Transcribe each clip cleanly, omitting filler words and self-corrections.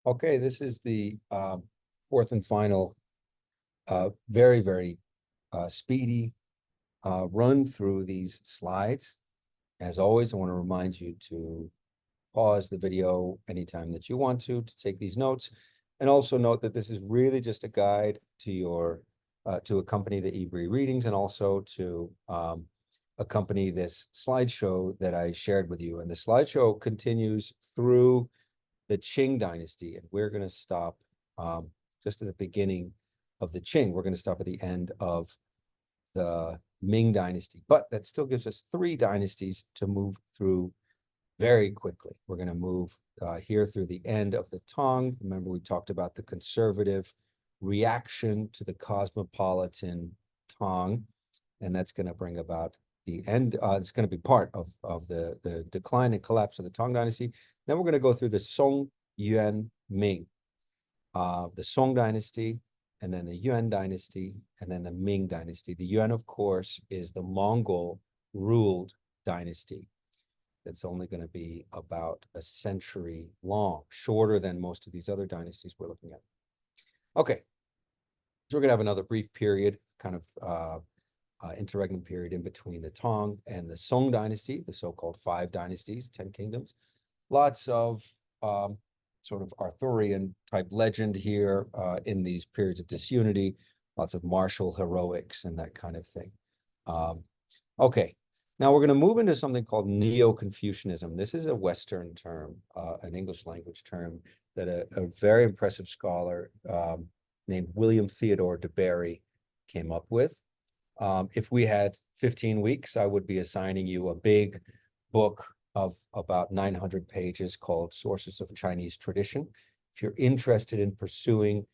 Okay, this is the fourth and final, very, very speedy run through these slides. As always, I want to remind you to pause the video anytime that you want to take these notes. And also note that this is really just a guide to your to accompany the eBree readings and also to accompany this slideshow that I shared with you. And the slideshow continues through the Qing dynasty, and we're going to stop just at the beginning of the Qing. We're going to stop at the end of the Ming dynasty, but that still gives us three dynasties to move through very quickly. We're going to move here through the end of the Tang. Remember, we talked about the conservative reaction to the cosmopolitan Tang, and that's going to bring about the end. It's going to be part of the decline and collapse of the Tang dynasty. Then we're going to go through the Song, Yuan, Ming, the Song dynasty, and then the Yuan dynasty, and then the Ming dynasty. The Yuan, of course, is the Mongol-ruled dynasty. That's only going to be about a century long, shorter than most of these other dynasties we're looking at. Okay, so we're going to have another brief period, kind of interregnum period in between the Tang and the Song dynasty, the so-called five dynasties, 10 kingdoms. Lots of sort of Arthurian type legend here in these periods of disunity, lots of martial heroics and that kind of thing. Okay, now we're going to move into something called Neo-Confucianism. This is a Western term, an English language term that a very impressive scholar named William Theodore de Bary came up with. If we had 15 weeks, I would be assigning you a big book of about 900 pages called Sources of Chinese Tradition. If you're interested in pursuing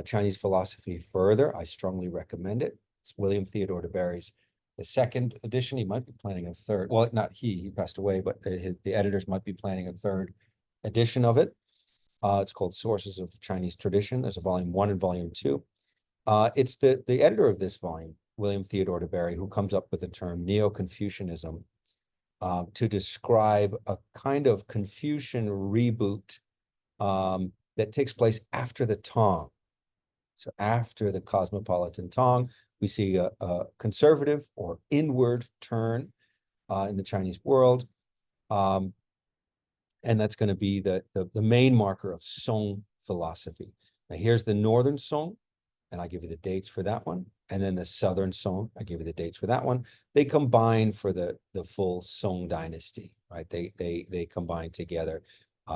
Chinese philosophy further, I strongly recommend it. It's William Theodore de Bary's the second edition. He might be planning a third. Well, not he passed away, but the editors might be planning a third edition of it. It's called Sources of Chinese Tradition. There's a volume 1 and volume 2. It's the editor of this volume, William Theodore de Bary, who comes up with the term Neo-Confucianism to describe a kind of Confucian reboot that takes place after the Tang. So after the cosmopolitan Tang, we see a conservative or inward turn in the Chinese world. And that's going to be the main marker of Song philosophy. Now, here's the Northern Song, and I'll give you the dates for that one. And then the Southern Song, I give you the dates for that one. They combine for the full Song dynasty, right? They combine together.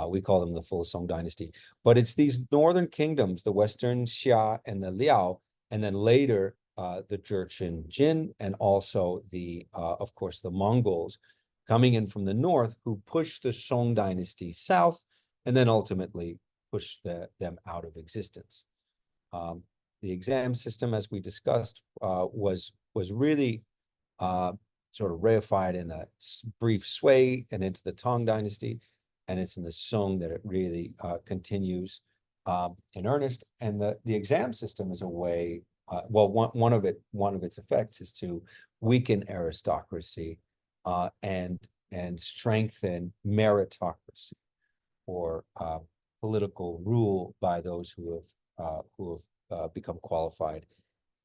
We call them the full Song dynasty. But it's these northern kingdoms, the Western Xia and the Liao, and then later the Jurchen Jin, and also of course, the Mongols coming in from the north who push the Song dynasty south and then ultimately push them out of existence. The exam system, as we discussed, was really sort of reified in a brief sway and into the Tang dynasty, and it's in the Song that it really continues in earnest. And the exam system is a way. Well, one of its effects is to weaken aristocracy and strengthen meritocracy, or political rule by those who have become qualified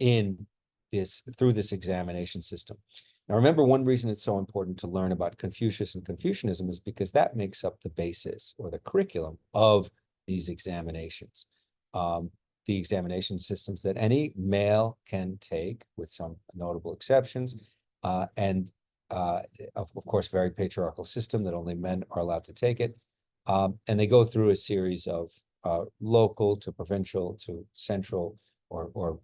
through this examination system. Now, remember, one reason it's so important to learn about Confucius and Confucianism is because that makes up the basis or the curriculum of these examinations. The examination systems that any male can take, with some notable exceptions, and of course, very patriarchal system that only men are allowed to take it. And they go through a series of local to provincial to central or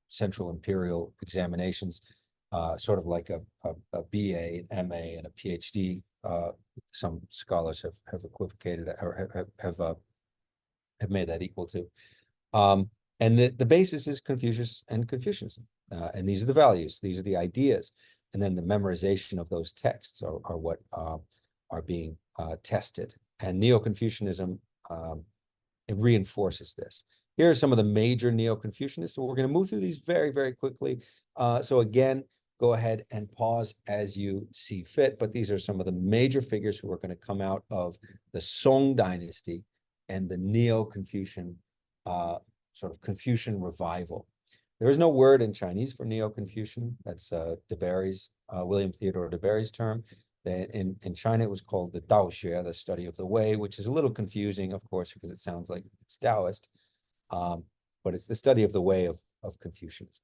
central imperial examinations, sort of like a BA, an MA, and a PhD. Some scholars have equivocated or have made that equal to. And the basis is Confucius and Confucianism. And these are the values, these are the ideas. And then the memorization of those texts are what are being tested. And Neo-Confucianism, it reinforces this. Here are some of the major Neo-Confucianists. So we're going to move through these very, very quickly. So again, go ahead and pause as you see fit. But these are some of the major figures who are going to come out of the Song dynasty and the Neo-Confucian sort of Confucian revival. There is no word in Chinese for Neo-Confucian. That's William Theodore de Barry's term. In China, it was called the Dao Xue, the study of the way, which is a little confusing, of course, because it sounds like it's Taoist, but it's the study of the way of Confucianism.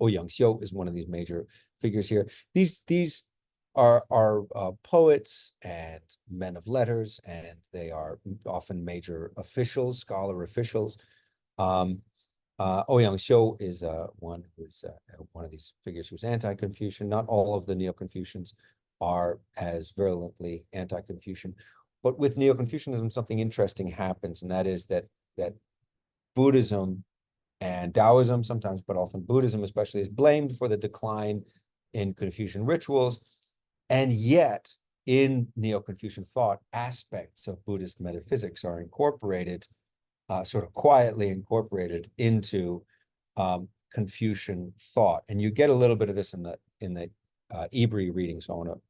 Ouyang Xiu is one of these major figures here. These are poets and men of letters, and they are often major officials, scholar officials. Ouyang Xiu is one who's one of these figures who's anti-Confucian. Not all of the Neo-Confucians are as virulently anti-Confucian, but with Neo-Confucianism, something interesting happens, and that is that Buddhism and Taoism sometimes, but often Buddhism especially, is blamed for the decline in Confucian rituals. And yet, in Neo-Confucian thought, aspects of Buddhist metaphysics are incorporated, sort of quietly incorporated into Confucian thought. And you get a little bit of this in the Ibri reading. So I want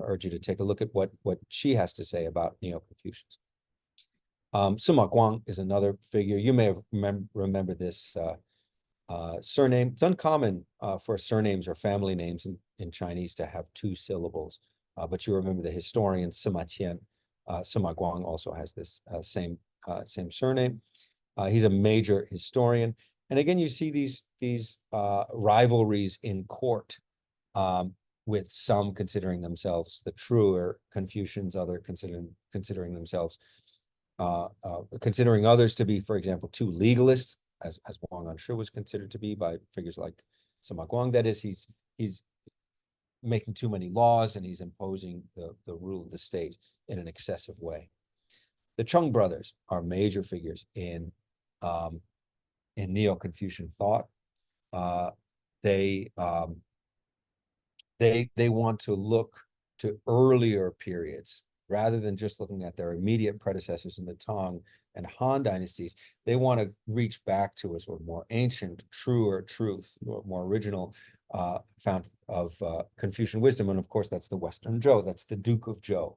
to urge you to take a look at what she has to say about Neo-Confucians. Sima Guang is another figure. You may have remember this surname. It's uncommon for surnames or family names in Chinese to have two syllables, but you remember the historian Sima Qian. Sima Guang also has this same surname. He's a major historian. And again, you see these rivalries in court, with some considering themselves the truer Confucians, other considering themselves considering others to be, for example, too legalist, as Wang Anshe was considered to be by figures like Sima Guang. That is, he's making too many laws and he's imposing the rule of the state in an excessive way. The Chung brothers are major figures in Neo-Confucian thought. They want to look to earlier periods rather than just looking at their immediate predecessors in the Tang and Han dynasties. They want to reach back to a sort of more ancient, truer truth, more original fount of Confucian wisdom. And of course, that's the Western Zhou. That's the Duke of Zhou.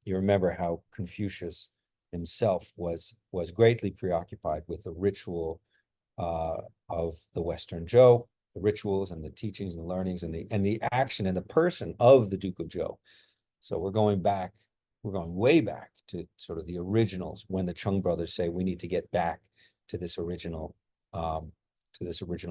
You remember how Confucius himself was greatly preoccupied with the ritual of the Western Zhou, the rituals and the teachings and the learnings and the action and the person of the Duke of Zhou. So we're going way back to sort of the originals when the Chung brothers say we need to get back to this original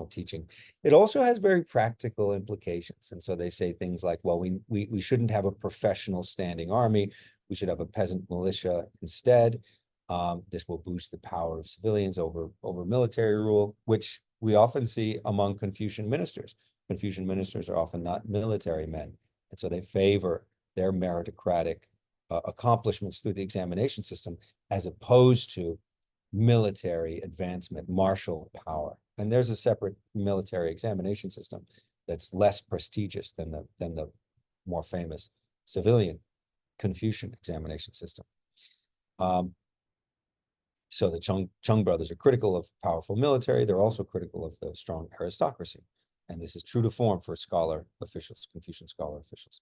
teaching. It also has very practical implications. And so they say things like, well, we shouldn't have a professional standing army. We should have a peasant militia instead. This will boost the power of civilians over military rule, which we often see among Confucian ministers. Confucian ministers are often not military men. And so they favor their meritocratic accomplishments through the examination system as opposed to military advancement, martial power. And there's a separate military examination system that's less prestigious than the more famous civilian Confucian examination system. So the Chung brothers are critical of powerful military. They're also critical of the strong aristocracy. And this is true to form for scholar officials, Confucian scholar officials.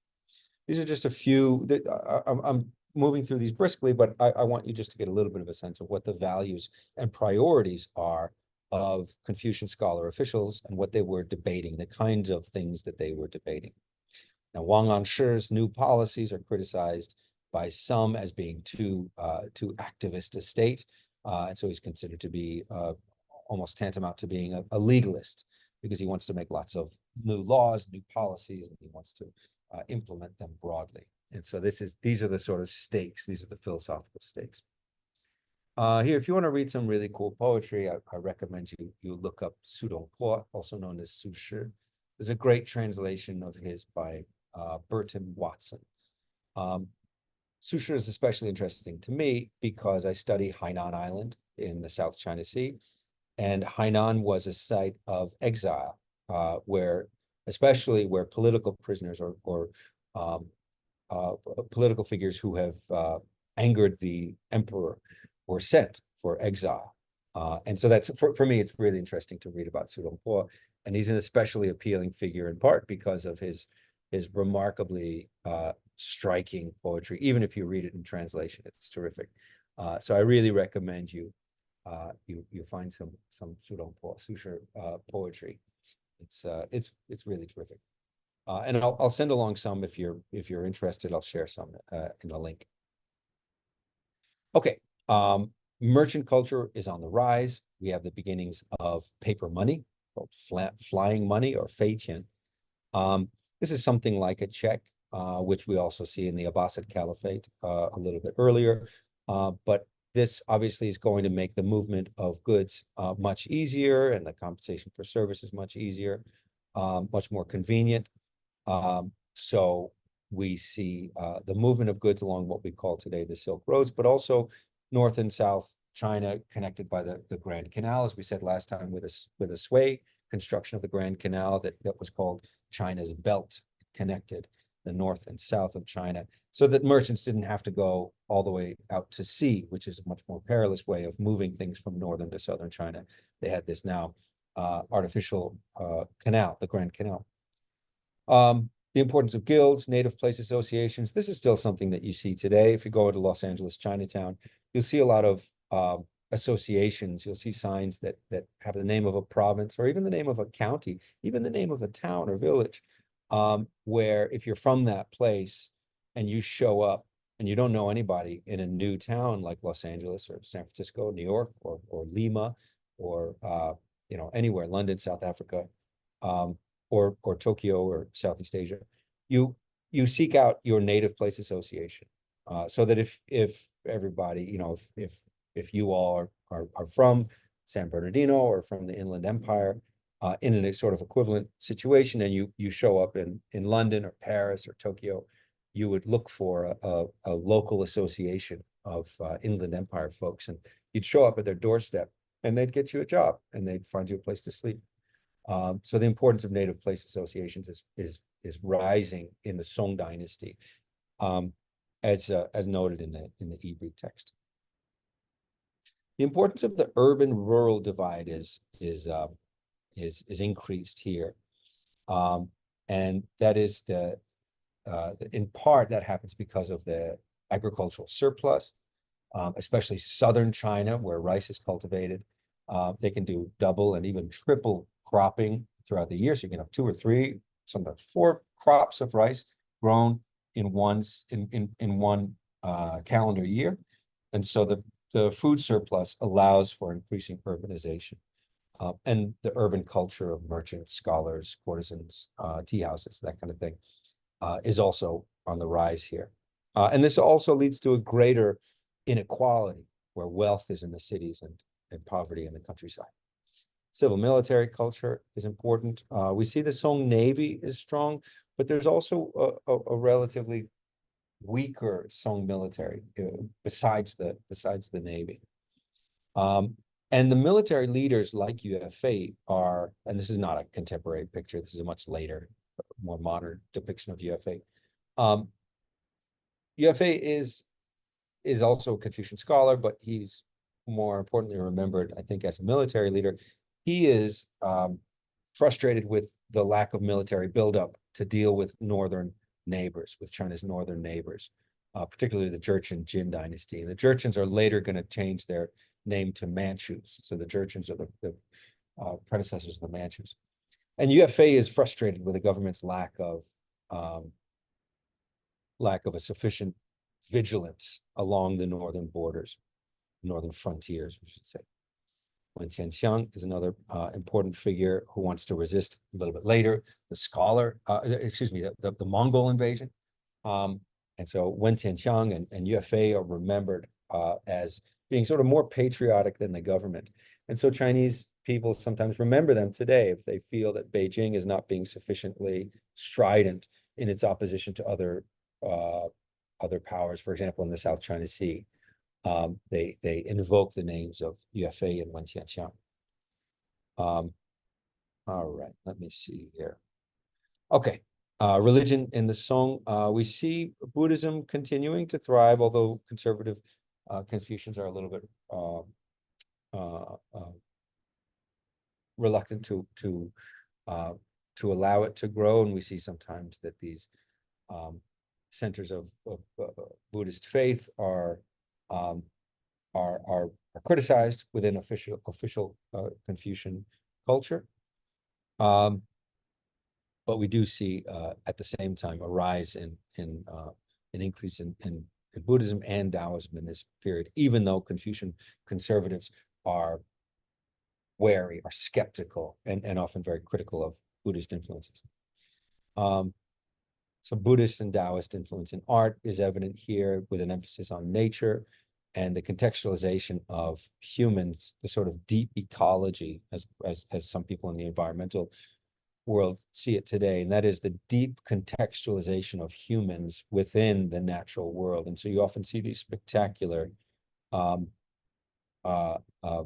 These are just a few that I'm moving through these briskly, but I want you just to get a little bit of a sense of what the values and priorities are of Confucian scholar officials and what they were debating, the kinds of things that they were debating. Now, Wang Anshe's new policies are criticized by some as being too activist a state, and so he's considered to be almost tantamount to being a legalist because he wants to make lots of new laws, new policies, and he wants to implement them broadly. And so these are the sort of stakes. These are the philosophical stakes. Here, if you want to read some really cool poetry, I recommend you look up Su Dongpo, also known as Su Shi. There's a great translation of his by Burton Watson. Su Shi is especially interesting to me because I study Hainan Island in the South China Sea, and Hainan was a site of exile, especially where political prisoners or political figures who have angered the emperor were sent for exile. And so that's for me, it's really interesting to read about Su Dongpo. And he's an especially appealing figure in part because of his remarkably striking poetry. Even if you read it in translation, it's terrific. So I really recommend you find some Susher poetry. It's really terrific. And I'll send along some if you're interested. I'll share some in a link. Okay, merchant culture is on the rise. We have the beginnings of paper money, called flying money or feiqian. This is something like a check, which we also see in the Abbasid Caliphate a little bit earlier. But this obviously is going to make the movement of goods much easier, and the compensation for services much easier, much more convenient. So we see the movement of goods along what we call today the Silk Roads, but also North and South China connected by the Grand Canal, as we said last time, with a Sui construction of the Grand Canal that was called China's Belt, connected the north and south of China, so that merchants didn't have to go all the way out to sea, which is a much more perilous way of moving things from northern to southern China. They had this now artificial canal, the Grand Canal. The importance of guilds, native place associations. This is still something that you see today. If you go to Los Angeles, Chinatown, you'll see a lot of associations. You'll see signs that have the name of a province or even the name of a county, even the name of a town or village, where if you're from that place and you show up and you don't know anybody in a new town like Los Angeles or San Francisco, New York, or Lima, or anywhere, London, South Africa, or Tokyo or Southeast Asia, you seek out your native place association, so that if everybody, if you all are from San Bernardino or from the Inland Empire, in a sort of equivalent situation, and you show up in London or Paris or Tokyo, you would look for a local association of Inland Empire folks, and you'd show up at their doorstep, and they'd get you a job, and they'd find you a place to sleep. So the importance of native place associations is rising in the Song Dynasty, as noted in the Hebrew text. The importance of the urban-rural divide is increased here, and that is in part that happens because of the agricultural surplus, especially southern China, where rice is cultivated. They can do double and even triple cropping throughout the year. So you can have 2 or 3, sometimes 4 crops of rice grown in one calendar year. And so the food surplus allows for increasing urbanization. And the urban culture of merchants, scholars, courtesans, tea houses, that kind of thing, is also on the rise here. And this also leads to a greater inequality, where wealth is in the cities and poverty in the countryside. Civil military culture is important. We see the Song Navy is strong, but there's also a relatively weaker Song military besides the Navy. And the military leaders like Yue Fei are, and this is not a contemporary picture, this is a much later, more modern depiction of Yue Fei. Yue Fei is also a Confucian scholar, but he's more importantly remembered, I think, as a military leader. He is frustrated with the lack of military buildup to deal with northern neighbors, with China's northern neighbors, particularly the Jurchen Jin dynasty. And the Jurchens are later going to change their name to Manchus. So the Jurchens are the predecessors of the Manchus. And Yue Fei is frustrated with the government's lack of a sufficient vigilance along the northern borders, northern frontiers, we should say. Wen Tianxiang is another important figure who wants to resist a little bit later the scholar, the Mongol invasion. And so Wen Tianxiang and Yue Fei are remembered as being sort of more patriotic than the government. And so Chinese people sometimes remember them today if they feel that Beijing is not being sufficiently strident in its opposition to other powers, for example, in the South China Sea. They invoke the names of Yue Fei and Wen Tianxiang. All right, let me see here. Okay, religion in the Song. We see Buddhism continuing to thrive, although conservative Confucians are a little bit reluctant to uh, to allow it to grow. And we see sometimes that these centers of Buddhist faith um, are criticized within official Confucian culture. But we do see at the same time a rise in an increase in Buddhism and Taoism in this period, even though Confucian conservatives are wary, are skeptical, and often very critical of Buddhist influences. So Buddhist and Taoist influence in art is evident here, with an emphasis on nature and the contextualization of humans, the sort of deep ecology, as some people in the environmental world see it today, and that is the deep contextualization of humans within the natural world. And so you often see these spectacular um, uh, uh,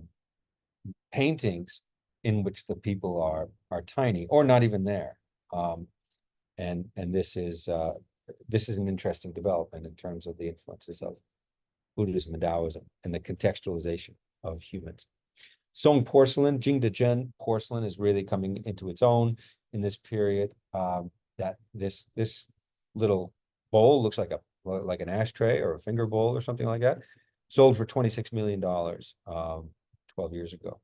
paintings in which the people are tiny or not even there. And this is an interesting development in terms of the influences of Buddhism and Taoism and the contextualization of humans. Song porcelain, Jingdezhen porcelain is really coming into its own in this period. That this little bowl looks like an ashtray or a finger bowl or something like that, sold for $26 million 12 years ago.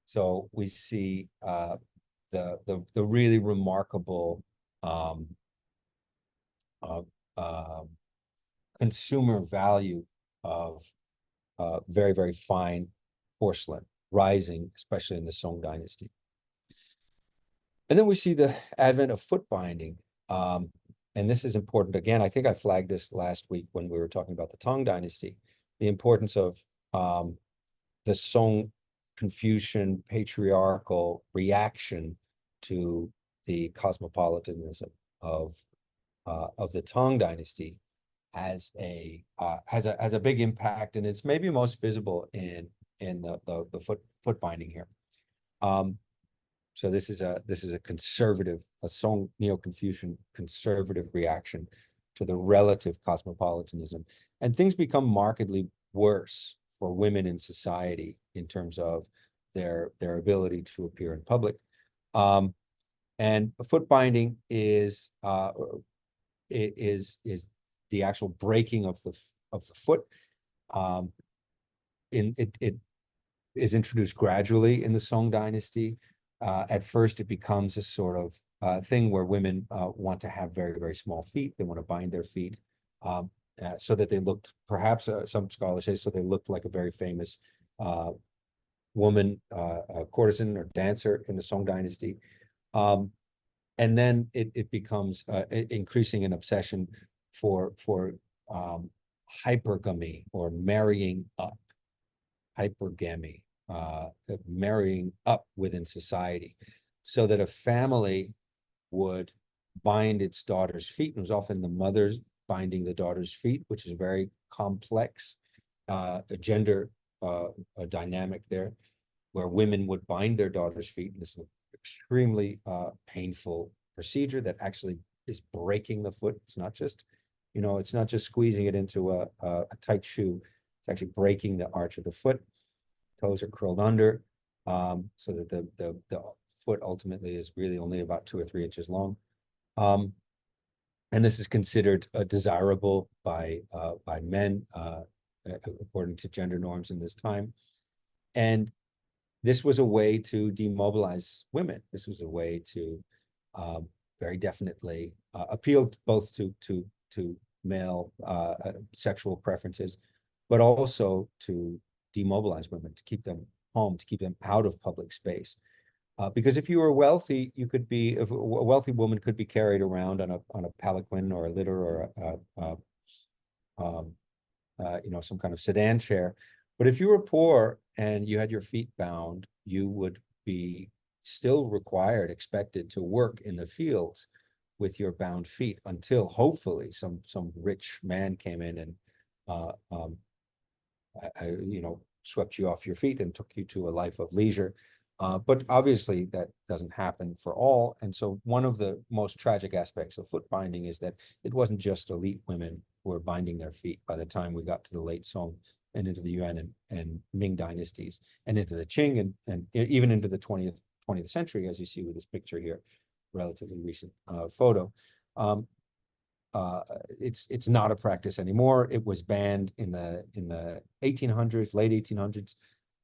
So we see the really remarkable um, uh, uh, consumer value of very, very fine porcelain rising, especially in the Song dynasty. And then we see the advent of foot binding. And this is important. Again, I think I flagged this last week when we were talking about the Tang dynasty, the importance of the Song Confucian patriarchal reaction to the cosmopolitanism of the Tang dynasty has a big impact, and it's maybe most visible in the foot binding here. So this is a conservative, a Song Neo-Confucian conservative reaction to the relative cosmopolitanism, and things become markedly worse for women in society in terms of their ability to appear in public. And foot binding is the actual breaking of the foot. It is introduced gradually in the Song dynasty. At first, it becomes a sort of thing where women want to have very, very small feet. They want to bind their feet so that they looked, perhaps some scholars say, so they looked like a very famous woman, a courtesan or dancer in the Song dynasty. And then it becomes increasing an obsession for hypergamy, or marrying up, hypergamy, marrying up within society, so that a family would bind its daughter's feet. And it was often the mother's binding the daughter's feet, which is a very complex gender dynamic there, where women would bind their daughter's feet. This is an extremely painful procedure that actually is breaking the foot. It's not just, it's not just squeezing it into a tight shoe. It's actually breaking the arch of the foot. Toes are curled under, so that the foot ultimately is really only about 2 or 3 inches long. And this is considered desirable by men, according to gender norms in this time. And this was a way to demobilize women. This was a way to very definitely appeal both to male sexual preferences, but also to demobilize women, to keep them home, to keep them out of public space. Because if you were wealthy, if a wealthy woman could be carried around on a palanquin or a litter or some kind of sedan chair. But if you were poor and you had your feet bound, you would be still expected to work in the fields with your bound feet until hopefully some rich man came in and swept you off your feet and took you to a life of leisure. But obviously that doesn't happen for all. And so one of the most tragic aspects of foot binding is that it wasn't just elite women who were binding their feet by the time we got to the late Song and into the Yuan and Ming dynasties, and into the Qing and even into the 20th 20th century, as you see with this picture here, relatively recent photo. It's not a practice anymore. It was banned in the 1800s, late 1800s,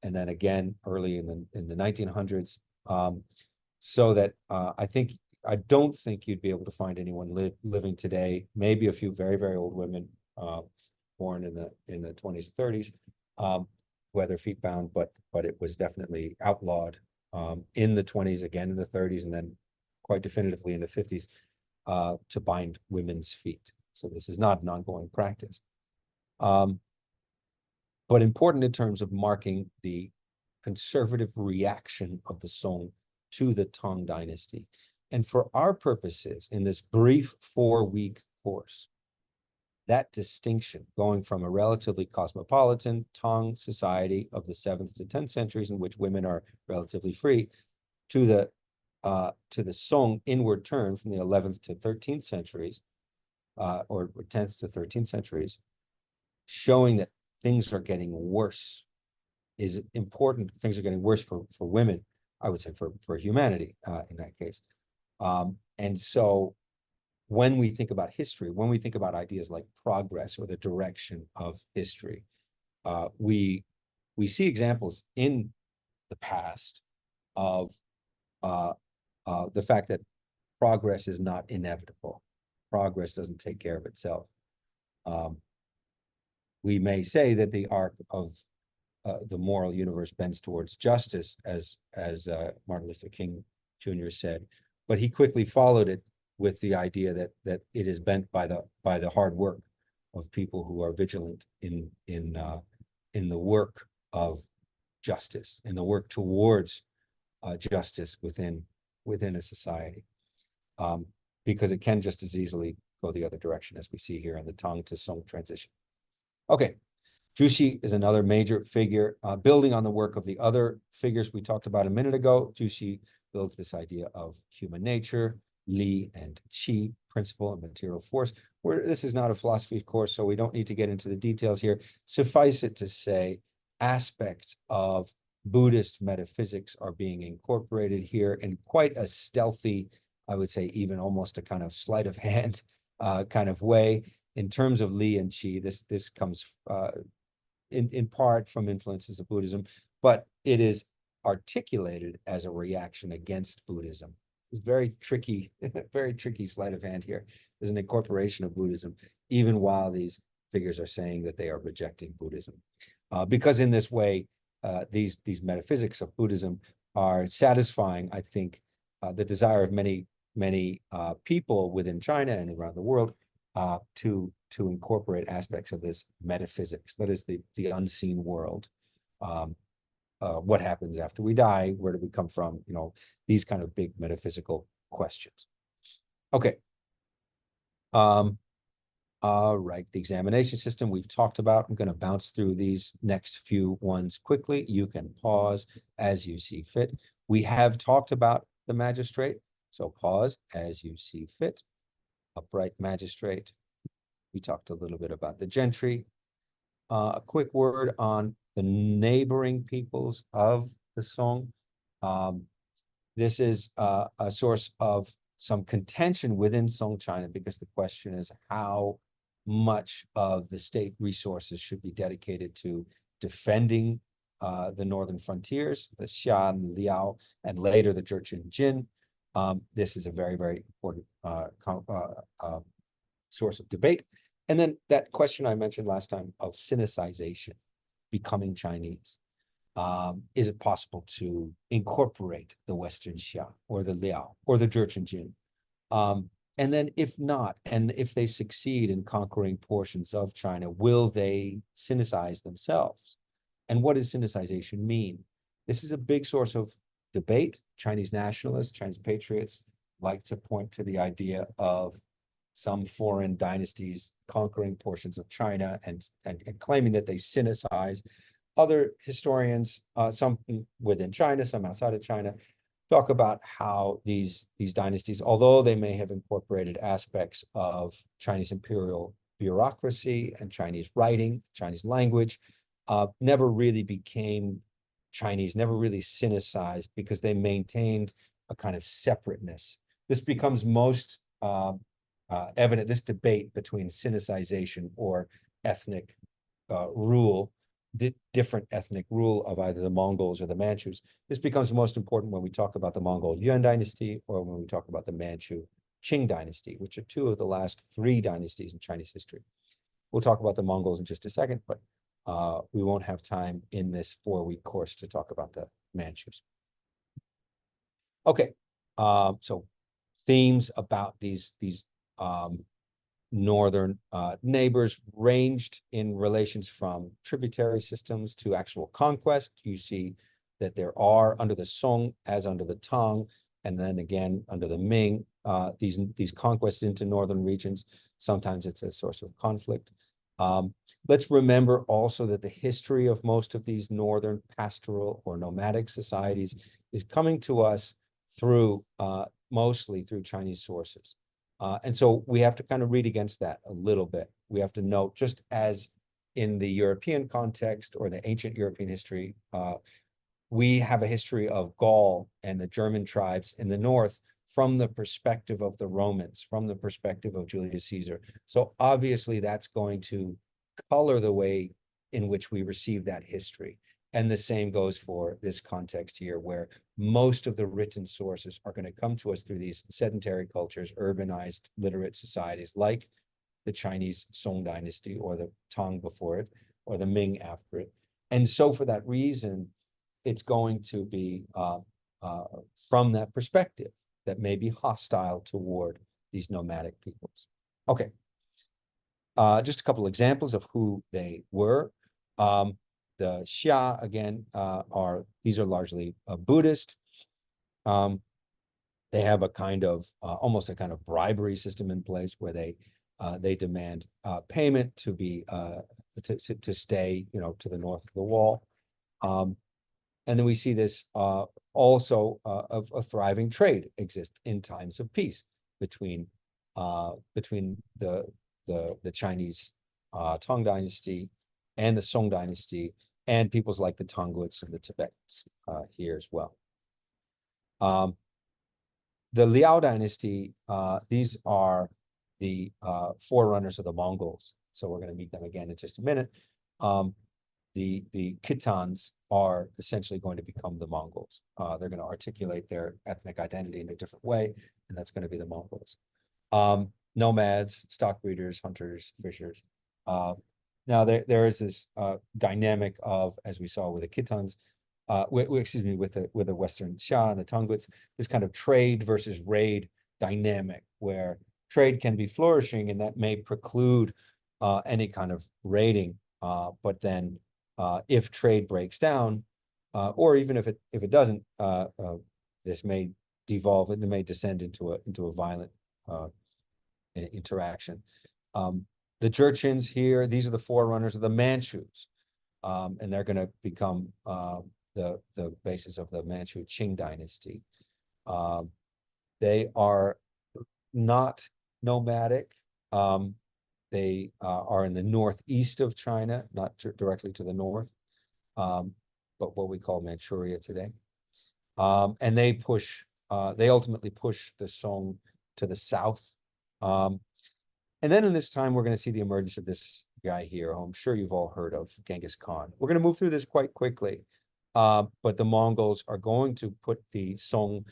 and then again early in the 1900s. So that I don't think you'd be able to find anyone living today. Maybe a few very, very old women born in the 20s, 30s, who had their feet bound, but it was definitely outlawed in the 20s, again in the 30s, and then quite definitively in the 50s. To bind women's feet. So this is not an ongoing practice. But important in terms of marking the conservative reaction of the Song to the Tang dynasty. And for our purposes, in this brief 4-week course, that distinction going from a relatively cosmopolitan Tang society of the 7th to 10th centuries, in which women are relatively free, to the Song inward turn from the 11th to 13th centuries, or 10th to 13th centuries, showing that things are getting worse is important. Things are getting worse for women, I would say, for humanity in that case. And so when we think about history, when we think about ideas like progress or the direction of history, we see examples in the past of the fact that progress is not inevitable. Progress doesn't take care of itself. We may say that the arc of the moral universe bends towards justice, as Martin Luther King Jr. said, but he quickly followed it with the idea that it is bent by the hard work of people who are vigilant in the work of justice, in the work towards justice within a society, because it can just as easily go the other direction, as we see here in the Tang to Song transition. Okay, Juxi is another major figure, building on the work of the other figures we talked about a minute ago. Juxi builds this idea of human nature, Li and Qi, principle and material force. This is not a philosophy course, so we don't need to get into the details here. Suffice it to say, aspects of Buddhist metaphysics are being incorporated here in quite a stealthy, I would say even almost a kind of sleight of hand kind of way. In terms of Li and Qi, this comes in part from influences of Buddhism, but it is articulated as a reaction against Buddhism. It's very tricky, very tricky sleight of hand here. There's an incorporation of Buddhism, even while these figures are saying that they are rejecting Buddhism. Because in this way, these metaphysics of Buddhism are satisfying, I think, the desire of many people within China and around the world to incorporate aspects of this metaphysics, that is the unseen world. What happens after we die? Where do we come from? You know, these kind of big metaphysical questions. Okay. All right, the examination system we've talked about. I'm going to bounce through these next few ones quickly. You can pause as you see fit. We have talked about the magistrate, so pause as you see fit. Upright magistrate. We talked a little bit about the gentry. A quick word on the neighboring peoples of the Song. This is a source of some contention within Song China, because the question is how much of the state resources should be dedicated to defending the northern frontiers, the Xia and the Liao, and later the Jurchen Jin. This is a very, very important source of debate. And then that question I mentioned last time of Sinicization, becoming Chinese. Is it possible to incorporate the Western Xia or the Liao or the Jurchen Jin? And then if not, and if they succeed in conquering portions of China, will they Sinicize themselves? And what does Sinicization mean? This is a big source of debate. Chinese nationalists, Chinese patriots like to point to the idea of some foreign dynasties conquering portions of China and claiming that they Sinicize. Other historians, some within China, some outside of China, talk about how these dynasties, although they may have incorporated aspects of Chinese imperial bureaucracy and Chinese writing, Chinese language, never really became Chinese never really Sinicized because they maintained a kind of separateness. This becomes most evident, this debate between Sinicization or ethnic rule, different ethnic rule of either the Mongols or the Manchus. This becomes most important when we talk about the Mongol Yuan dynasty or when we talk about the Manchu Qing dynasty, which are two of the last three dynasties in Chinese history. We'll talk about the Mongols in just a second, but we won't have time in this 4-week course to talk about the Manchus. Okay, so themes about these northern neighbors ranged in relations from tributary systems to actual conquest. You see that there are under the Song as under the Tang, and then again under the Ming, these conquests into northern regions. Sometimes it's a source of conflict. Let's remember also that the history of most of these northern pastoral or nomadic societies is coming to us through mostly through Chinese sources. And so we have to kind of read against that a little bit. We have to note, just as in the European context or the ancient European history, we have a history of Gaul and the German tribes in the north from the perspective of the Romans, from the perspective of Julius Caesar. So obviously that's going to color the way in which we receive that history. And the same goes for this context here, where most of the written sources are going to come to us through these sedentary cultures, urbanized, literate societies like the Chinese Song dynasty or the Tang before it, or the Ming after it. And so for that reason, it's going to be from that perspective that may be hostile toward these nomadic peoples. Okay, just a couple examples of who they were. The Xia, again, these are largely Buddhist. They have a kind of almost a kind of bribery system in place where they demand payment to be to stay, to the north of the wall. And then we see this also of a thriving trade exists in times of peace between the Chinese Tang dynasty and the Song dynasty, and peoples like the Tongguts and the Tibetans here as well. The Liao dynasty, these are the forerunners of the Mongols. So we're going to meet them again in just a minute. The Khitans are essentially going to become the Mongols. They're going to articulate their ethnic identity in a different way, and that's going to be the Mongols. Nomads, stock breeders, hunters, fishers. Now there is this dynamic of, as we saw with the Khitans, with the Western Xia and the Tongguts, this kind of trade versus raid dynamic where trade can be flourishing and that may preclude any kind of raiding. But then if trade breaks down, or even if it doesn't, this may devolve, it may descend into a violent interaction. The Jurchens here, these are the forerunners of the Manchus, and they're going to become the basis of the Manchu Qing dynasty. They are not nomadic. They are in the northeast of China, not directly to the north, but what we call Manchuria today. And they ultimately push the Song to the south. And then in this time, we're going to see the emergence of this guy here, who I'm sure you've all heard of, Genghis Khan. We're going to move through this quite quickly, but the Mongols are going to put the Song,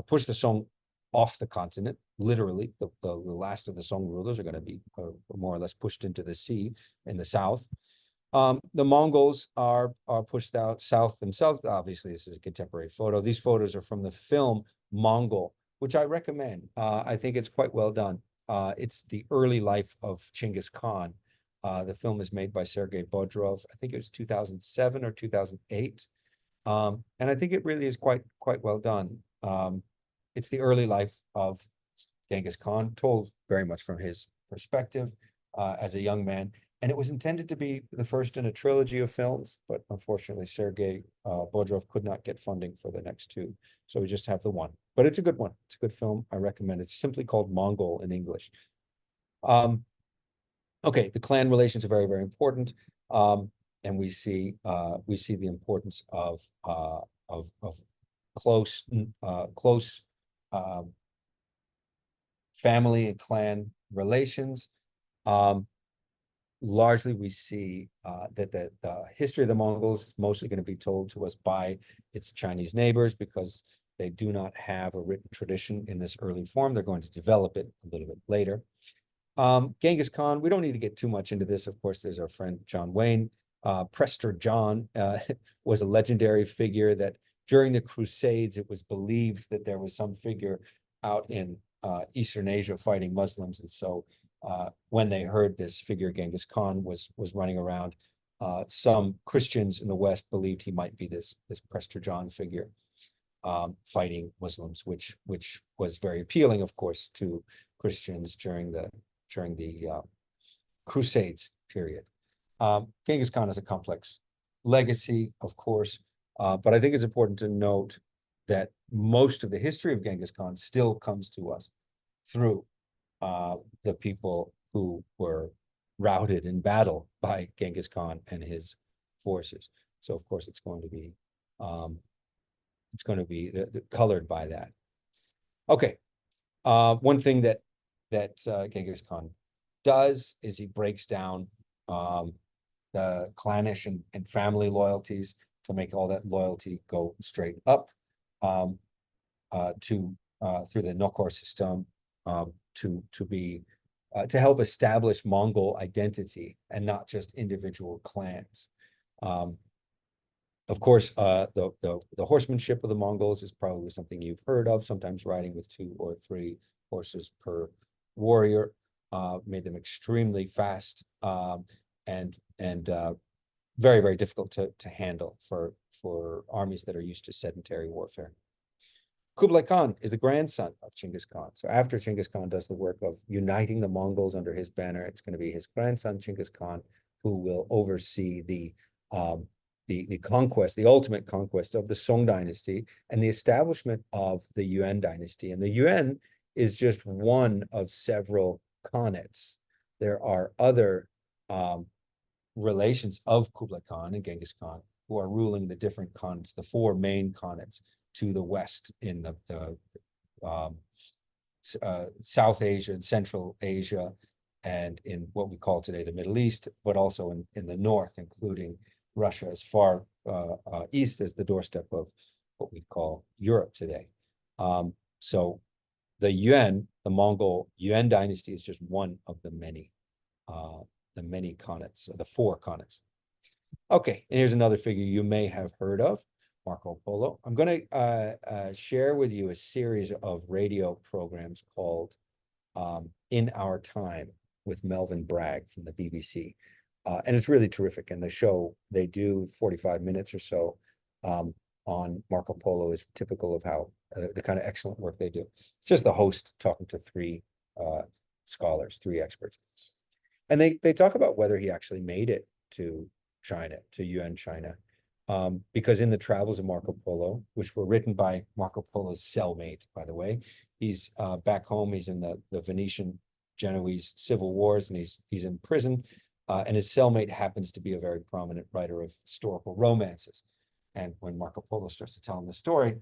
push the Song off the continent. Literally, the last of the Song rulers are going to be more or less pushed into the sea in the south. The Mongols are pushed out south themselves. Obviously, this is a contemporary photo. These photos are from the film Mongol, which I recommend. I think it's quite well done. It's the early life of Genghis Khan. The film is made by Sergei Bodrov. I think it was 2007 or 2008. And I think it really is quite well done. It's the early life of Genghis Khan, told very much from his perspective as a young man. And it was intended to be the first in a trilogy of films, but unfortunately, Sergei Bodrov could not get funding for the next two. So we just have the one. But it's a good one. It's a good film. I recommend it. It's simply called Mongol in English. Okay, the clan relations are very, very important. we see the importance of close close family and clan relations. Largely, we see that the history of the Mongols is mostly going to be told to us by its Chinese neighbors, because they do not have a written tradition in this early form. They're going to develop it a little bit later. Genghis Khan, we don't need to get too much into this. Of course, there's our friend John Wayne. Prester John was a legendary figure that during the Crusades, it was believed that there was some figure out in Eastern Asia fighting Muslims. And so when they heard this figure, Genghis Khan was running around, some Christians in the West believed he might be this Prester John figure fighting Muslims, which was very appealing, of course, to Christians during the Crusades period. Genghis Khan has a complex legacy, of course, but I think it's important to note that most of the history of Genghis Khan still comes to us through the people who were routed in battle by Genghis Khan and his forces. So, of course, it's going to be colored by that. Okay, one thing that Genghis Khan does is he breaks down the clannish and family loyalties to make all that loyalty go straight up through the Nokor system to help establish Mongol identity and not just individual clans. Of course, the horsemanship of the Mongols is probably something you've heard of, sometimes riding with 2 or 3 horses per warrior, made them extremely fast and very, very difficult to handle for armies that are used to sedentary warfare. Kublai Khan is the grandson of Genghis Khan. So after Genghis Khan does the work of uniting the Mongols under his banner, it's going to be his grandson, Genghis Khan, who will oversee the conquest, the ultimate conquest of the Song dynasty and the establishment of the Yuan dynasty. And the Yuan is just one of several khanates. There are other relations of Kublai Khan and Genghis Khan who are ruling the different khanates, the 4 main khanates to the west in the South Asia and Central Asia, and in what we call today the Middle East, but also in the north, including Russia, as far east as the doorstep of what we call Europe today. So the Yuan, the Mongol Yuan dynasty, is just one of the many khanates, or the 4 khanates. Okay, and here's another figure you may have heard of, Marco Polo. I'm going to share with you a series of radio programs called In Our Time with Melvin Bragg from the BBC. And it's really terrific. And the show, they do 45 minutes or so on Marco Polo, is typical of how the kind of excellent work they do. It's just the host talking to 3 scholars, 3 experts. And they talk about whether he actually made it to China, to Yuan China. Because in the travels of Marco Polo, which were written by Marco Polo's cellmate, by the way, he's back home, he's in the Venetian-Genoese civil wars, and he's in prison. And his cellmate happens to be a very prominent writer of historical romances. And when Marco Polo starts to tell him the story,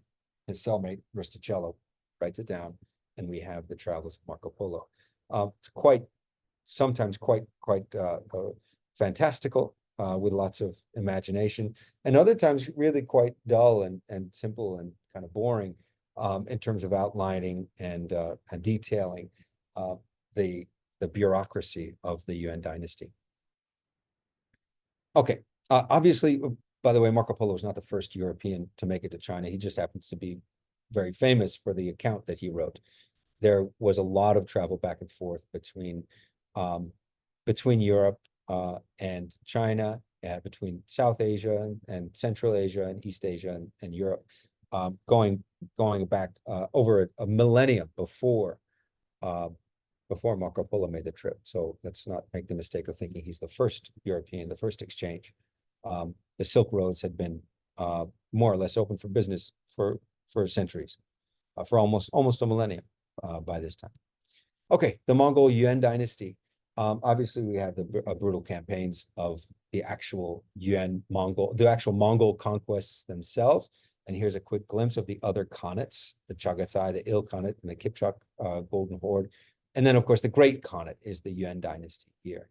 his cellmate, Rustichello, writes it down, and we have the travels of Marco Polo. It's sometimes quite fantastical, with lots of imagination, and other times really quite dull and simple and kind of boring in terms of outlining and detailing the bureaucracy of the Yuan dynasty. Okay, obviously, by the way, Marco Polo was not the first European to make it to China. He just happens to be very famous for the account that he wrote. There was a lot of travel back and forth between Europe and China, between South Asia and Central Asia and East Asia and Europe, going back over a millennium before Marco Polo made the trip. So let's not make the mistake of thinking he's the first European, the first exchange. The Silk Roads had been more or less open for business for centuries, for almost a millennium by this time. Okay, the Mongol Yuan dynasty. Obviously, we have the brutal campaigns of the actual the actual Mongol conquests themselves. And here's a quick glimpse of the other Khanates, the Chagatai, the Ilkhanate, and the Kipchak Golden Horde. And then, of course, the Great Khanate is the Yuan dynasty here.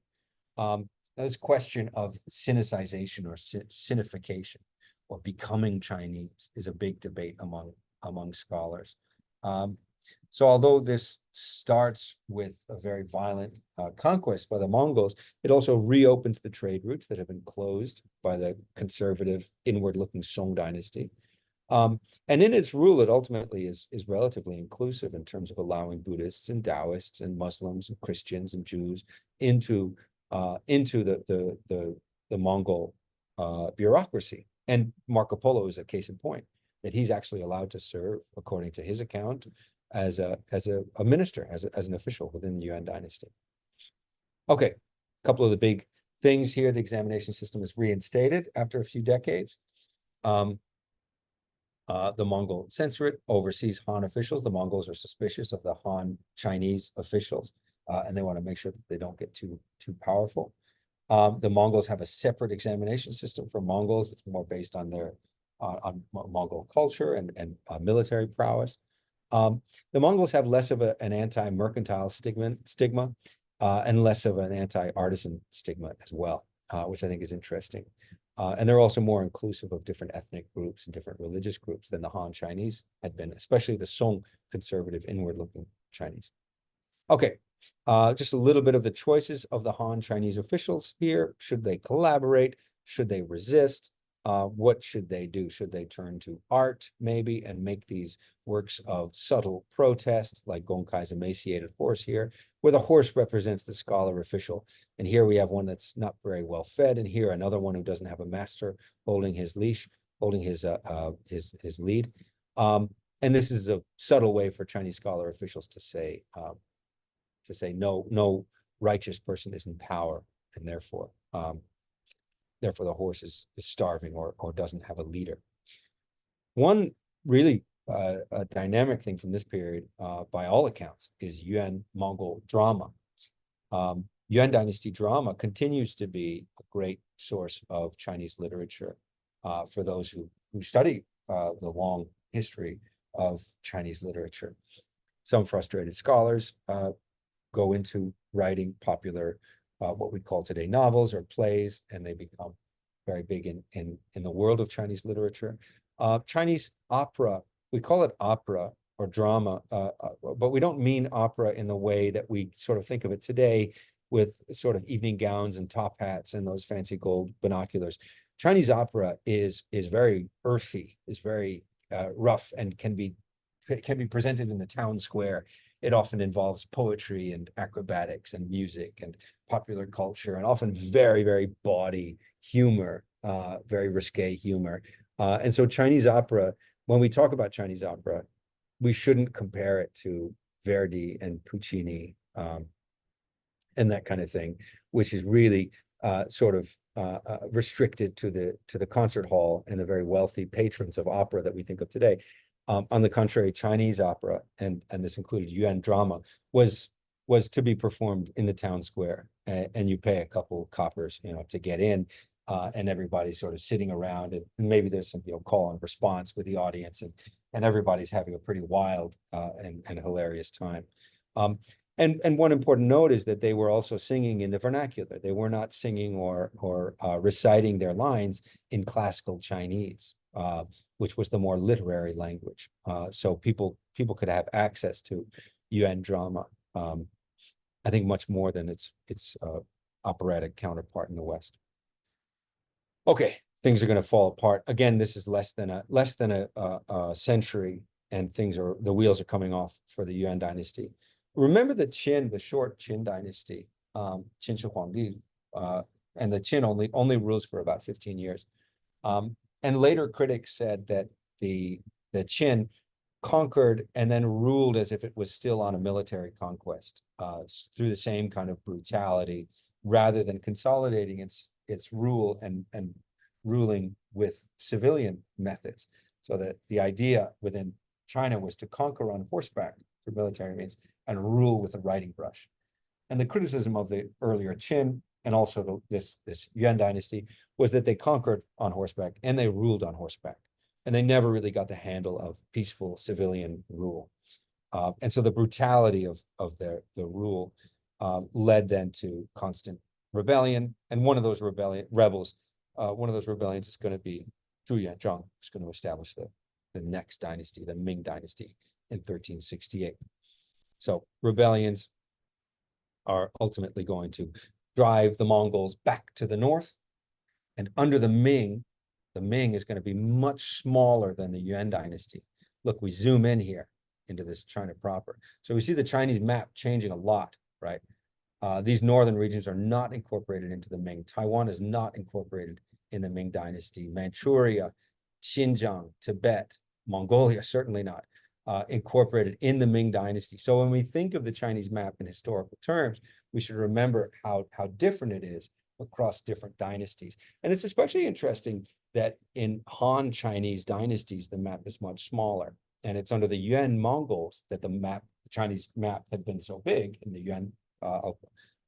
Now this question of Sinicization or Sinification or becoming Chinese is a big debate among scholars. So although this starts with a very violent conquest by the Mongols, it also reopens the trade routes that have been closed by the conservative, inward-looking Song dynasty. And in its rule, it ultimately is relatively inclusive in terms of allowing Buddhists and Taoists and Muslims and Christians and Jews into the Mongol bureaucracy. And Marco Polo is a case in point that he's actually allowed to serve, according to his account, as a minister, as an official within the Yuan dynasty. Okay, a couple of the big things here. The examination system is reinstated after a few decades. The Mongol censorate oversees Han officials. The Mongols are suspicious of the Han Chinese officials, and they want to make sure that they don't get too powerful. The Mongols have a separate examination system for Mongols. It's more based on their on Mongol culture and military prowess. The Mongols have less of an anti-mercantile stigma and less of an anti-artisan stigma as well, which I think is interesting. And they're also more inclusive of different ethnic groups and different religious groups than the Han Chinese had been, especially the Song conservative, inward-looking Chinese. Okay, just a little bit of the choices of the Han Chinese officials here. Should they collaborate? Should they resist? What should they do? Should they turn to art, maybe, and make these works of subtle protest, like Gonkai's emaciated horse here, where the horse represents the scholar official. And here we have one that's not very well fed, and here another one who doesn't have a master holding his leash, holding his lead. And this is a subtle way for Chinese scholar officials to say no righteous person is in power, and therefore the horse is starving or doesn't have a leader. One really dynamic thing from this period, by all accounts, is Yuan Mongol drama. Yuan dynasty drama continues to be a great source of Chinese literature for those who study the long history of Chinese literature. Some frustrated scholars go into writing popular what we call today novels or plays, and they become very big in the world of Chinese literature. Chinese opera, we call it opera or drama, but we don't mean opera in the way that we sort of think of it today with sort of evening gowns and top hats and those fancy gold binoculars. Chinese opera is very earthy, is very rough, and can be presented in the town square. It often involves poetry and acrobatics and music and popular culture, and often very, very bawdy humor, very risque humor. And so Chinese opera, when we talk about Chinese opera, we shouldn't compare it to Verdi and Puccini and that kind of thing, which is really sort of restricted to the concert hall and the very wealthy patrons of opera that we think of today. On the contrary, Chinese opera, and this included Yuan drama, was to be performed in the town square, and you pay a couple coppers, to get in, and everybody's sort of sitting around, and maybe there's some call and response with the audience, and everybody's having a pretty wild and hilarious time. And one important note is that they were also singing in the vernacular. They were not singing or reciting their lines in classical Chinese, which was the more literary language. So people could have access to Yuan drama, I think much more than its operatic counterpart in the West. Okay, things are going to fall apart. Again, this is less than a century, and the wheels are coming off for the Yuan dynasty. Remember the short Qin dynasty, Qin Shi Huangdi, and the Qin only rules for about 15 years. And later critics said that the Qin conquered and then ruled as if it was still on a military conquest, through the same kind of brutality, rather than consolidating its rule and ruling with civilian methods. So that the idea within China was to conquer on horseback through military means and rule with a riding brush. And the criticism of the earlier Qin and also this Yuan dynasty was that they conquered on horseback and they ruled on horseback. And they never really got the handle of peaceful civilian rule. And so the brutality of the rule led then to constant rebellion. And one of those rebels is going to be Zhu Yuanzhang, who's going to establish the next dynasty, the Ming dynasty in 1368. So rebellions are ultimately going to drive the Mongols back to the north. And under the Ming is going to be much smaller than the Yuan dynasty. Look, we zoom in here into this China proper. So we see the Chinese map changing a lot, right? These northern regions are not incorporated into the Ming. Taiwan is not incorporated in the Ming dynasty. Manchuria, Xinjiang, Tibet, Mongolia, certainly not incorporated in the Ming dynasty. So when we think of the Chinese map in historical terms, we should remember how different it is across different dynasties. And it's especially interesting that in Han Chinese dynasties, the map is much smaller. And it's under the Yuan Mongols that the Chinese map had been so big in the Yuan. I'll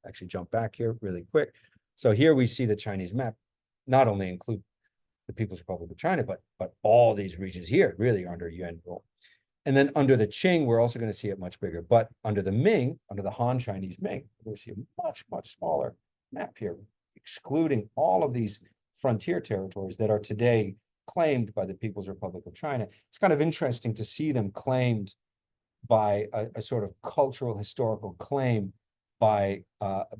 actually jump back here really quick. So here we see the Chinese map not only include the People's Republic of China, but all these regions here really are under Yuan rule. And then under the Qing, we're also going to see it much bigger. But under the Ming, under the Han Chinese Ming, we're going to see a much, much smaller map here, excluding all of these frontier territories that are today claimed by the People's Republic of China. It's kind of interesting to see them claimed by a sort of cultural historical claim by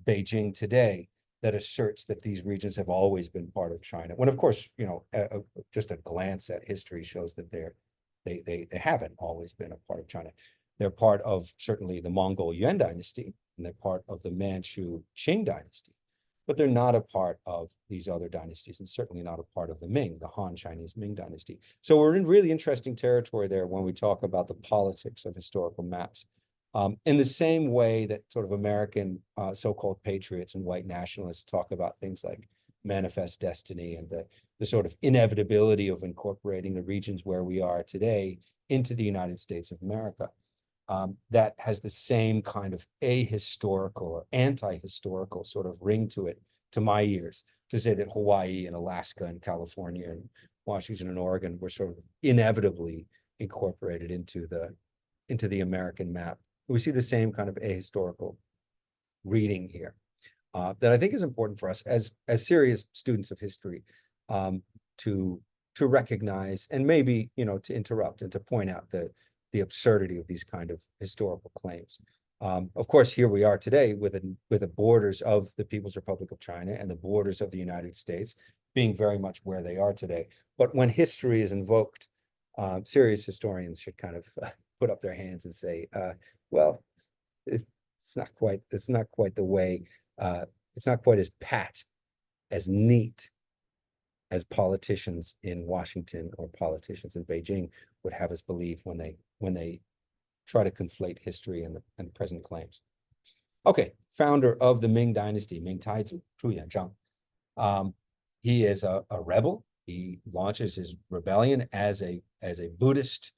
Beijing today that asserts that these regions have always been part of China. When of course, just a glance at history shows that they haven't always been a part of China. They're part of certainly the Mongol Yuan dynasty, and they're part of the Manchu Qing dynasty, but they're not a part of these other dynasties, and certainly not a part of the Ming, the Han Chinese Ming dynasty. So we're in really interesting territory there when we talk about the politics of historical maps. In the same way that sort of American so-called patriots and white nationalists talk about things like manifest destiny and the sort of inevitability of incorporating the regions where we are today into the United States of America. That has the same kind of ahistorical or anti-historical sort of ring to it, to my ears, to say that Hawaii and Alaska and California and Washington and Oregon were sort of inevitably incorporated into the American map. We see the same kind of ahistorical reading here that I think is important for us as serious students of history to recognize and maybe to interrupt and to point out the absurdity of these kind of historical claims. Of course, here we are today with the borders of the People's Republic of China and the borders of the United States being very much where they are today. But when history is invoked, serious historians should kind of put up their hands and say, well, it's not quite the way, it's not quite as pat, as neat as politicians in Washington or politicians in Beijing would have us believe when they try to conflate history and present claims. Okay, founder of the Ming dynasty, Ming Taizu, Zhu Yuanzhang. He is a rebel. He launches his rebellion as a Buddhist,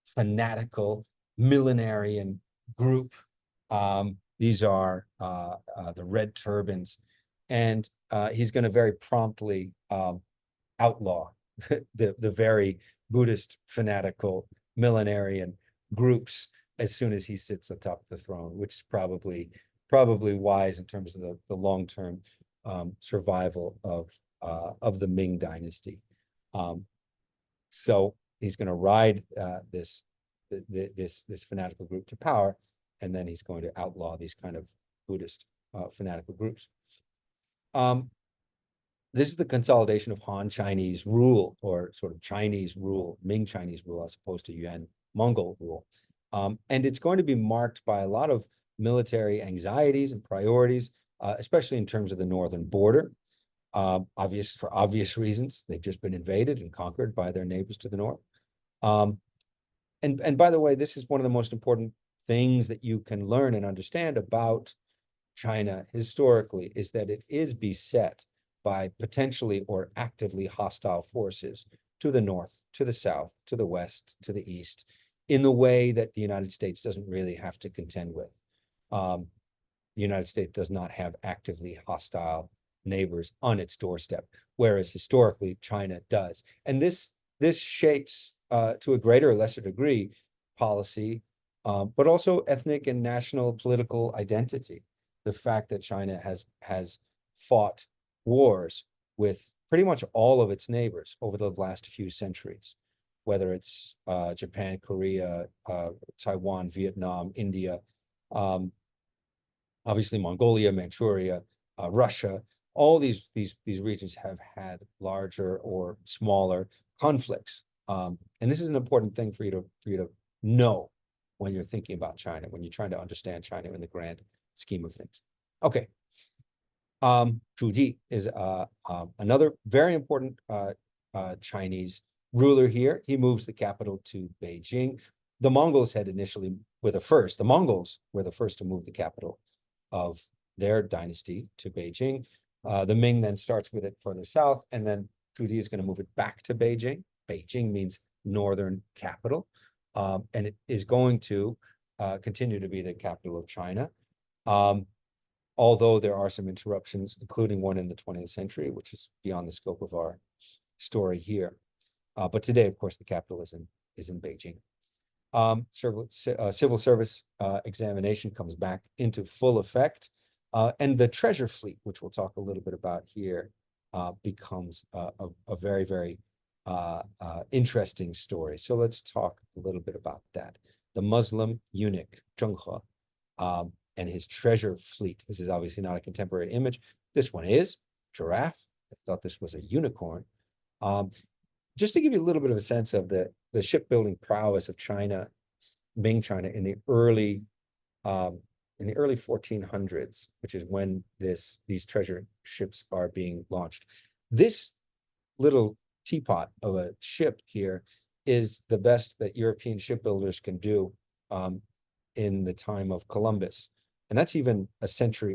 fanatical, millenarian group. These are the Red Turbans, and he's going to very promptly outlaw the very Buddhist, fanatical, millenarian groups as soon as he sits atop the throne, which is probably wise in terms of the long-term survival of the Ming dynasty. So he's going to ride this fanatical group to power, and then he's going to outlaw these kind of Buddhist fanatical groups. This is the consolidation of Han Chinese rule, or sort of Chinese rule, Ming Chinese rule, as opposed to Yuan Mongol rule. And it's going to be marked by a lot of military anxieties and priorities, especially in terms of the northern border. For obvious reasons, they've just been invaded and conquered by their neighbors to the north. And by the way, this is one of the most important things that you can learn and understand about China historically, is that it is beset by potentially or actively hostile forces to the north, to the south, to the west, to the east, in the way that the United States doesn't really have to contend with. the United States does not have actively hostile neighbors on its doorstep, whereas historically China does. And this shapes to a greater or lesser degree policy, but also ethnic and national political identity. The fact that China has fought wars with pretty much all of its neighbors over the last few centuries, whether it's Japan, Korea, Taiwan, Vietnam, India, obviously Mongolia, Manchuria, Russia. All these regions have had larger or smaller conflicts, and this is an important thing for you to know when you're thinking about China, when you're trying to understand China in the grand scheme of things. Okay, Zhu Ji is another very important Chinese ruler here. He moves the capital to Beijing. The Mongols had initially were the first. The Mongols were the first to move the capital of their dynasty to Beijing. The Ming then starts with it further south, and then Zhu Ji is going to move it back to Beijing. Beijing means northern capital, and it is going to continue to be the capital of China. Although there are some interruptions, including one in the 20th century, which is beyond the scope of our story here. But today, of course, the capital is in Beijing. Civil service examination comes back into full effect. And the treasure fleet, which we'll talk a little bit about here, becomes a very, very interesting story. So let's talk a little bit about that. The Muslim eunuch, Zheng He, and his treasure fleet. This is obviously not a contemporary image. This one is giraffe. I thought this was a unicorn. Just to give you a little bit of a sense of the shipbuilding prowess of China, Ming China in the early 1400s, which is when these treasure ships are being launched. This little teapot of a ship here is the best that European shipbuilders can do in the time of Columbus. And that's even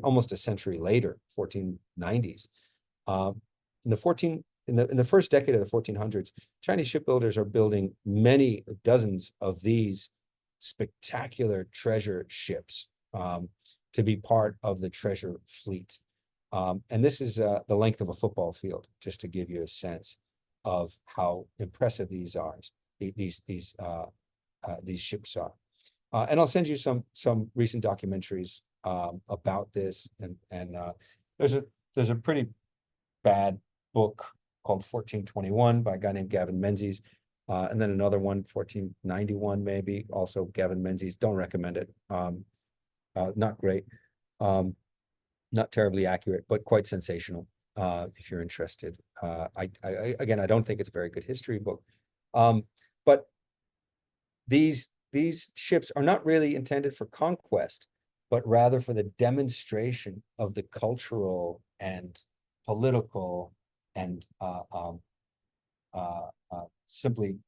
almost a century later, 1490s. In the first decade of the 1400s, Chinese shipbuilders are building many dozens of these spectacular treasure ships to be part of the treasure fleet. And this is the length of a football field, just to give you a sense of how impressive these ships are. And I'll send you some recent documentaries about this. And there's a pretty bad book called 1421 by a guy named Gavin Menzies. And then another one, 1491, maybe, also Gavin Menzies. Don't recommend it. Not great. Not terribly accurate, but quite sensational if you're interested. Again, I don't think it's a very good history book. But these ships are not really intended for conquest, but rather for the demonstration of the cultural and political and simply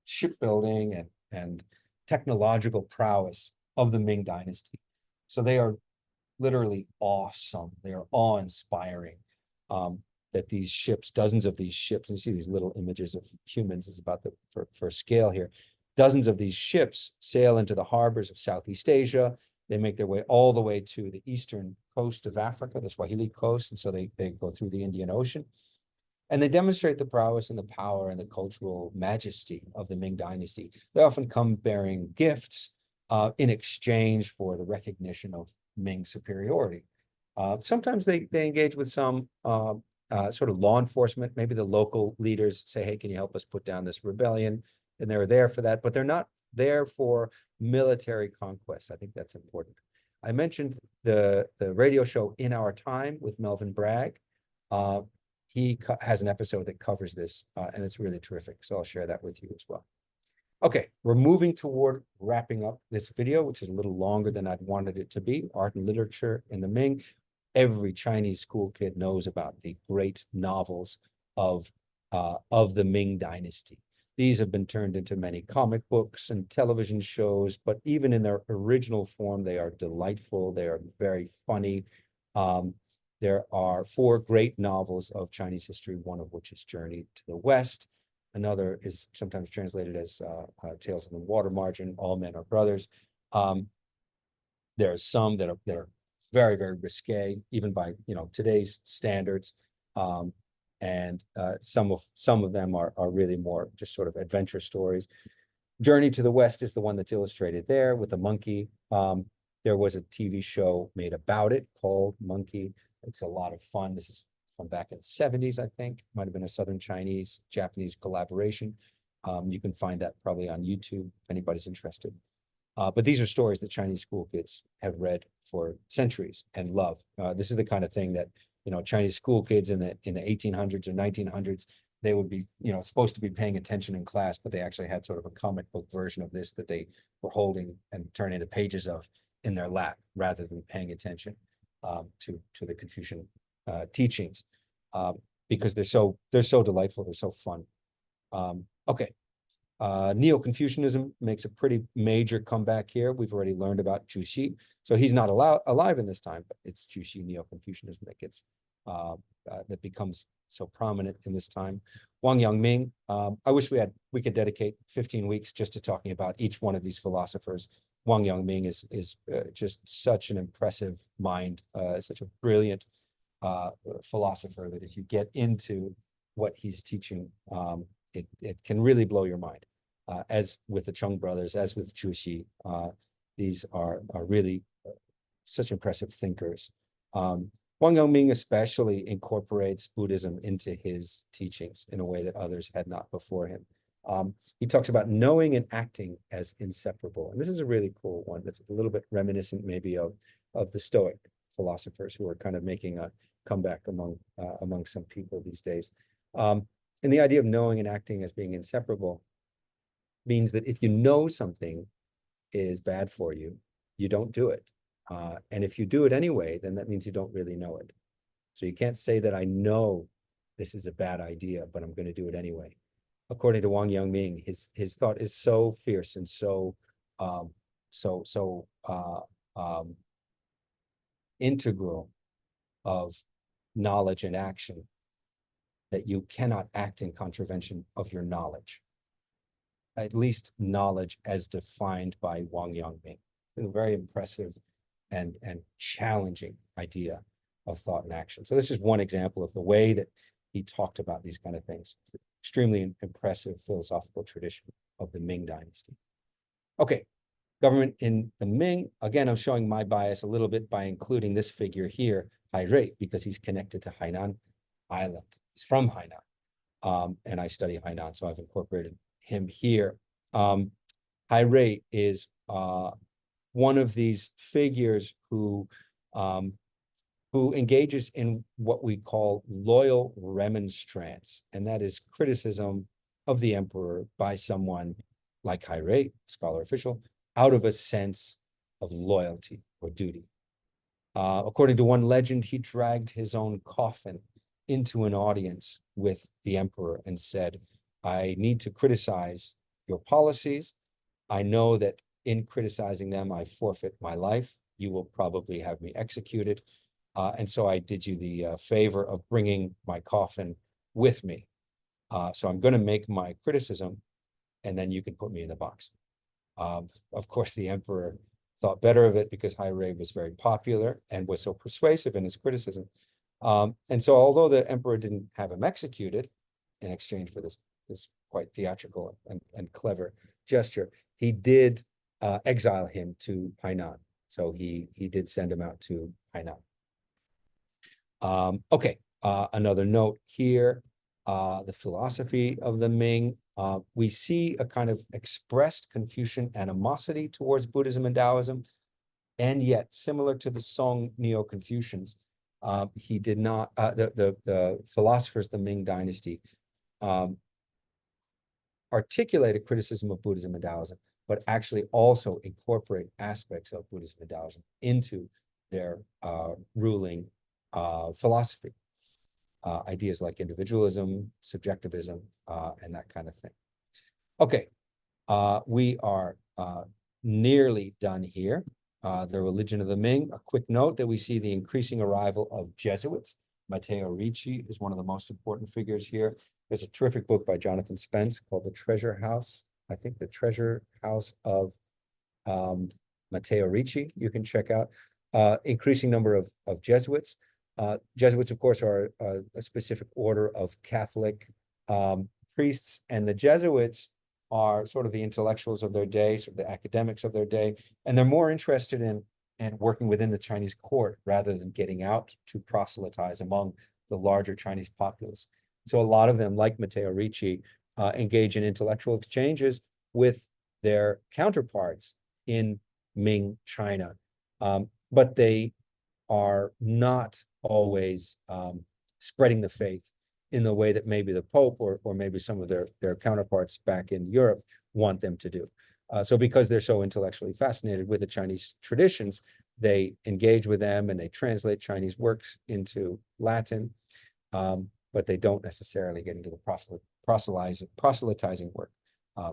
shipbuilding and technological prowess of the Ming Dynasty. So they are literally awesome. They are awe-inspiring. That these ships, dozens of these ships, and you see these little images of humans is about for scale here. Dozens of these ships sail into the harbors of Southeast Asia. They make their way all the way to the eastern coast of Africa, the Swahili coast, and so they go through the Indian Ocean. And they demonstrate the prowess and the power and the cultural majesty of the Ming Dynasty. They often come bearing gifts in exchange for the recognition of Ming superiority. Sometimes they engage with some sort of law enforcement. Maybe the local leaders say, hey, can you help us put down this rebellion? And they're there for that, but they're not there for military conquest. I think that's important. I mentioned the radio show In Our Time with Melvin Bragg. He has an episode that covers this, and it's really terrific. So I'll share that with you as well. Okay, we're moving toward wrapping up this video, which is a little longer than I'd wanted it to be. Art and literature in the Ming. Every Chinese school kid knows about the great novels of the Ming Dynasty. These have been turned into many comic books and television shows, but even in their original form, they are delightful. They are very funny. There are 4 great novels of Chinese history, one of which is Journey to the West. Another is sometimes translated as Tales of the Water Margin, All Men Are Brothers. There are some that are very, very risque, even by, today's standards. And some of them are really more just sort of adventure stories. Journey to the West is the one that's illustrated there with the monkey. There was a TV show made about it called Monkey. It's a lot of fun. This is from back in the 70s, I think. Might have been a Southern Chinese, Japanese collaboration. You can find that probably on YouTube if anybody's interested. But these are stories that Chinese school kids have read for centuries and love. This is the kind of thing that, Chinese school kids in the 1800s or 1900s, they would be, supposed to be paying attention in class, but they actually had sort of a comic book version of this that they were holding and turning into pages of in their lap rather than paying attention to the Confucian teachings, because they're so delightful, they're so fun. Okay. Neo-Confucianism makes a pretty major comeback here. We've already learned about Juxi. So he's not alive in this time, but it's Juxi Neo-Confucianism that becomes so prominent in this time. Wang Yangming, I wish we could dedicate 15 weeks just to talking about each one of these philosophers. Wang Yangming is just such an impressive mind, such a brilliant philosopher that if you get into what he's teaching, it can really blow your mind. As with the Chung brothers, as with Juxi, these are really such impressive thinkers. Wang Yangming especially incorporates Buddhism into his teachings in a way that others had not before him. He talks about knowing and acting as inseparable. And this is a really cool one that's a little bit reminiscent maybe of the Stoic philosophers who are kind of making a comeback among some people these days. And the idea of knowing and acting as being inseparable means that if you know something is bad for you, you don't do it. And if you do it anyway, then that means you don't really know it. So you can't say that I know this is a bad idea, but I'm going to do it anyway. According to Wang Yangming, his thought is so fierce and so integral of knowledge and action that you cannot act in contravention of your knowledge. At least knowledge as defined by Wang Yangming. A very impressive and challenging idea of thought and action. So this is one example of the way that he talked about these kind of things. Extremely impressive philosophical tradition of the Ming Dynasty. Okay, government in the Ming. Again, I'm showing my bias a little bit by including this figure here, Hai Rui, because he's connected to Hainan Island. He's from Hainan, and I study Hainan, so I've incorporated him here. Hai Rui is one of these figures who engages in what we call loyal remonstrance, and that is criticism of the emperor by someone like Hai Rui, scholar official, out of a sense of loyalty or duty. According to one legend, he dragged his own coffin into an audience with the emperor and said, I need to criticize your policies. I know that in criticizing them, I forfeit my life. You will probably have me executed. And so I did you the favor of bringing my coffin with me. So I'm going to make my criticism, and then you can put me in the box. Of course, the emperor thought better of it because Hai Rui was very popular and was so persuasive in his criticism. And so although the emperor didn't have him executed in exchange for this quite theatrical and clever gesture, he did exile him to Hainan. So he did send him out to Hainan. Okay, another note here, the philosophy of the Ming. We see a kind of expressed Confucian animosity towards Buddhism and Taoism, and yet, similar to the Song Neo-Confucians, he did not, the philosophers of the Ming Dynasty articulate a criticism of Buddhism and Taoism, but actually also incorporate aspects of Buddhism and Taoism into their ruling philosophy. Ideas like individualism, subjectivism, and that kind of thing. Okay, we are nearly done here. The religion of the Ming, a quick note that we see the increasing arrival of Jesuits. Matteo Ricci is one of the most important figures here. There's a terrific book by Jonathan Spence called The Treasure House. I think The Treasure House of Matteo Ricci, you can check out. increasing number of Jesuits. Jesuits, of course, are a specific order of Catholic priests, and the Jesuits are sort of the intellectuals of their day, sort of the academics of their day, and they're more interested in working within the Chinese court rather than getting out to proselytize among the larger Chinese populace. So a lot of them, like Matteo Ricci, engage in intellectual exchanges with their counterparts in Ming China. But they are not always spreading the faith in the way that maybe the Pope or maybe some of their counterparts back in Europe want them to do. So because they're so intellectually fascinated with the Chinese traditions, they engage with them and they translate Chinese works into Latin, but they don't necessarily get into the proselytizing work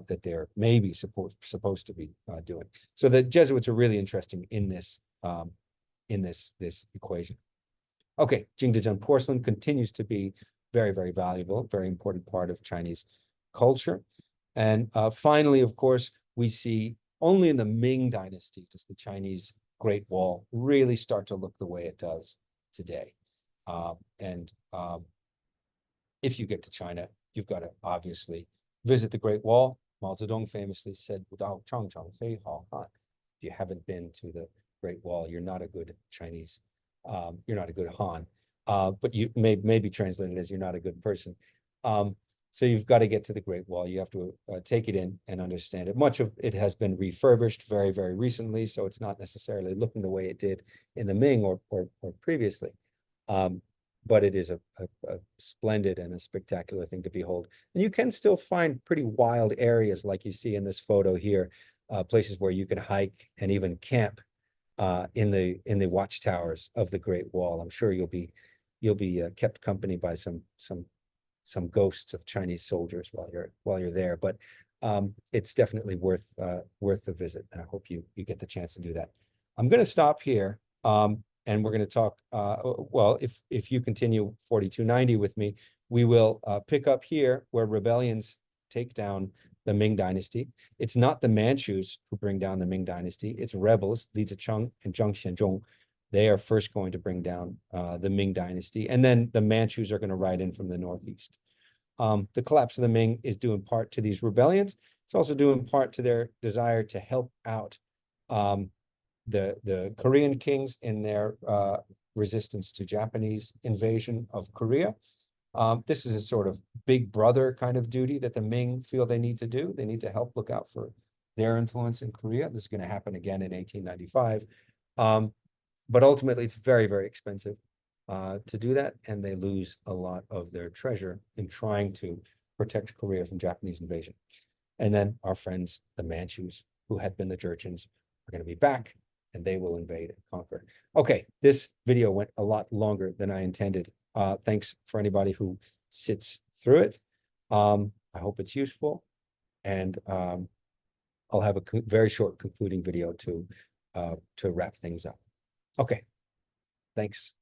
that they're maybe supposed to be doing. So the Jesuits are really interesting in this equation. Okay, Jingdezhen porcelain continues to be very, very valuable, very important part of Chinese culture. And finally, of course, we see only in the Ming Dynasty does the Chinese Great Wall really start to look the way it does today. If you get to China, you've got to obviously visit the Great Wall. Mao Zedong famously said, if you haven't been to the Great Wall, you're not a good Chinese, you're not a good Han. But you may be translated as you're not a good person. So you've got to get to the Great Wall. You have to take it in and understand it. Much of it has been refurbished very, very recently, so it's not necessarily looking the way it did in the Ming or previously. But it is a splendid and a spectacular thing to behold. And you can still find pretty wild areas like you see in this photo here, places where you can hike and even camp in the watchtowers of the Great Wall. I'm sure you'll be kept company by some ghosts of Chinese soldiers while you're there. But it's definitely worth the visit, and I hope you get the chance to do that. I'm going to stop here, and we're going to talk. Well, if you continue 4290 with me, we will pick up here where rebellions take down the Ming Dynasty. It's not the Manchus who bring down the Ming Dynasty. It's rebels, Li Zicheng and Zheng Xianzhong. They are first going to bring down the Ming Dynasty, and then the Manchus are going to ride in from the northeast. The collapse of the Ming is due in part to these rebellions. It's also due in part to their desire to help out the Korean kings in their resistance to Japanese invasion of Korea. This is a sort of big brother kind of duty that the Ming feel they need to do. They need to help look out for their influence in Korea. This is going to happen again in 1895. But ultimately, it's very, very expensive to do that, and they lose a lot of their treasure in trying to protect Korea from Japanese invasion. And then our friends, the Manchus, who had been the Jurchens, are going to be back, and they will invade and conquer. Okay, this video went a lot longer than I intended. Thanks for anybody who sits through it. I hope it's useful, and I'll have a very short concluding video to wrap things up. Okay, thanks.